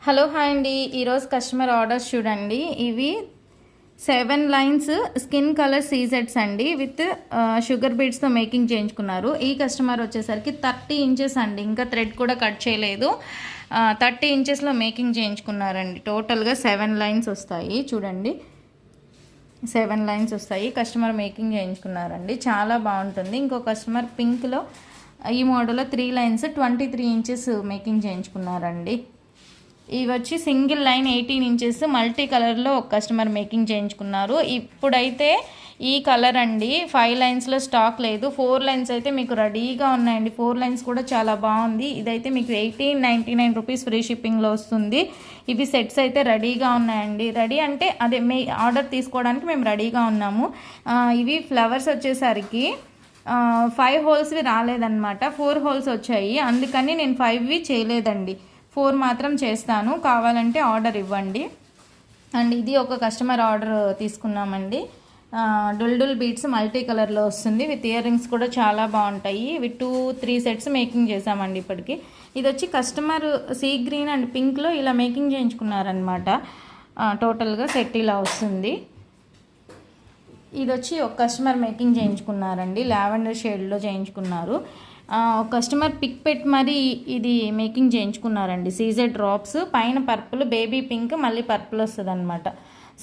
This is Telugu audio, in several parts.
హలో హాయ్ అండి. ఈరోజు కస్టమర్ ఆర్డర్స్ చూడండి. ఇవి 7 లైన్స్ స్కిన్ కలర్ సీజెట్స్ అండి విత్ షుగర్ బీడ్స్తో మేకింగ్ చేయించుకున్నారు. ఈ కస్టమర్ వచ్చేసరికి 30 ఇంచెస్ అండి, ఇంకా థ్రెడ్ కూడా కట్ చేయలేదు. 30 ఇంచెస్లో మేకింగ్ చేయించుకున్నారండి. టోటల్గా 7 లైన్స్ వస్తాయి చూడండి. 7 లైన్స్ వస్తాయి. కస్టమర్ మేకింగ్ చేయించుకున్నారండి, చాలా బాగుంటుంది. ఇంకో కస్టమర్ పింక్లో ఈ మోడల్లో 3 లైన్స్ 23 ఇంచెస్ మేకింగ్ చేయించుకున్నారండి. ఇవి వచ్చి సింగిల్ లైన్ 18 ఇంచెస్ మల్టీ కలర్లో ఒక కస్టమర్ మేకింగ్ చేయించుకున్నారు. ఇప్పుడైతే ఈ కలర్ అండి 5 లైన్స్లో స్టాక్ లేదు. 4 లైన్స్ అయితే మీకు రెడీగా ఉన్నాయండి. 4 లైన్స్ కూడా చాలా బాగుంది. ఇదైతే మీకు 1899 రూపీస్ ఫ్రీ షిప్పింగ్లో వస్తుంది. ఇవి సెట్స్ అయితే రెడీగా ఉన్నాయండి. రెడీ అంటే అదే ఆర్డర్ తీసుకోవడానికి మేము రెడీగా ఉన్నాము. ఇవి ఫ్లవర్స్ వచ్చేసరికి 5 హోల్స్వి రాలేదన్నమాట, 4 హోల్స్ వచ్చాయి. అందుకని నేను 5వి చేయలేదండి, 4 మాత్రం చేస్తాను. కావాలంటే ఆర్డర్ ఇవ్వండి. అండ్ ఇది ఒక కస్టమర్ ఆర్డర్ తీసుకున్నామండి. డుల్ బీడ్స్ మల్టీ కలర్లో వస్తుంది. విత్ ఇయర్ రింగ్స్ కూడా చాలా బాగుంటాయి. ఇవి 2-3 సెట్స్ మేకింగ్ చేసామండి ఇప్పటికి. ఇది వచ్చి కస్టమర్ సీ గ్రీన్ అండ్ పింక్లో ఇలా మేకింగ్ చేయించుకున్నారనమాట. టోటల్గా సెట్ ఇలా వస్తుంది. ఇది వచ్చి ఒక కస్టమర్ మేకింగ్ చేయించుకున్నారండి, లావెండర్ షేడ్లో చేయించుకున్నారు. ఒక కస్టమర్ పిక్ పెట్టి మరి ఇది మేకింగ్ చేయించుకున్నారండి. సీజెడ్ డ్రాప్స్ పైన పర్పుల్, బేబీ పింక్, మళ్ళీ పర్పుల్ వస్తుంది అనమాట.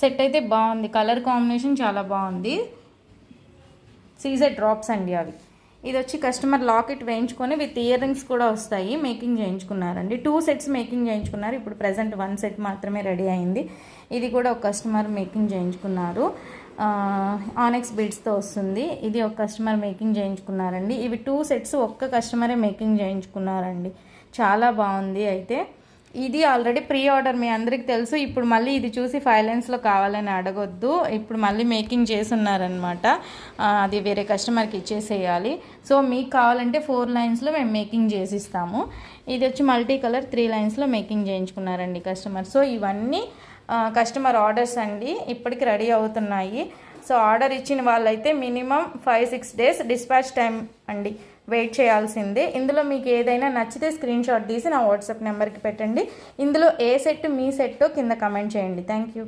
సెట్ అయితే బాగుంది, కలర్ కాంబినేషన్ చాలా బాగుంది. సీజెడ్ డ్రాప్స్ అండి అవి. ఇది వచ్చి కస్టమర్ లాకెట్ వేయించుకొని విత్ ఇయర్ రింగ్స్ కూడా వస్తాయి మేకింగ్ చేయించుకున్నారండి. 2 సెట్స్ మేకింగ్ చేయించుకున్నారు. ఇప్పుడు ప్రజెంట్ 1 సెట్ మాత్రమే రెడీ అయింది. ఇది కూడా ఒక కస్టమర్ మేకింగ్ చేయించుకున్నారు. ఆనెక్స్ బీడ్స్తో వస్తుంది. ఇది ఒక కస్టమర్ మేకింగ్ చేయించుకున్నారండి. ఇవి 2 సెట్స్ ఒక్క కస్టమరే మేకింగ్ చేయించుకున్నారండి, చాలా బాగుంది. అయితే ఇది ఆల్రెడీ ప్రీ ఆర్డర్, మీ అందరికి తెలుసు. ఇప్పుడు మళ్ళీ ఇది చూసి 5 లైన్స్లో కావాలని అడగొద్దు. ఇప్పుడు మళ్ళీ మేకింగ్ చేస్తున్నారనమాట. అది వేరే కస్టమర్కి ఇచ్చేసేయాలి. సో మీకు కావాలంటే 4 లైన్స్లో మేము మేకింగ్ చేసిస్తాము. ఇది వచ్చి మల్టీ కలర్ 3 లైన్స్లో మేకింగ్ చేయించుకున్నారండి కస్టమర్. సో ఇవన్నీ కస్టమర్ ఆర్డర్స్ అండి, ఇప్పటికి రెడీ అవుతున్నాయి. సో ఆర్డర్ ఇచ్చిన వాళ్ళైతే మినిమం 5-6 డేస్ డిస్పాచ్ టైం అండి, వెయిట్ చేయాల్సిందే. ఇందులో మీకు ఏదైనా నచ్చితే స్క్రీన్ షాట్ తీసి నా వాట్సాప్ నెంబర్కి పెట్టండి. ఇందులో ఏ సెట్ మీ సెట్టో కింద కమెంట్ చేయండి. Thank you.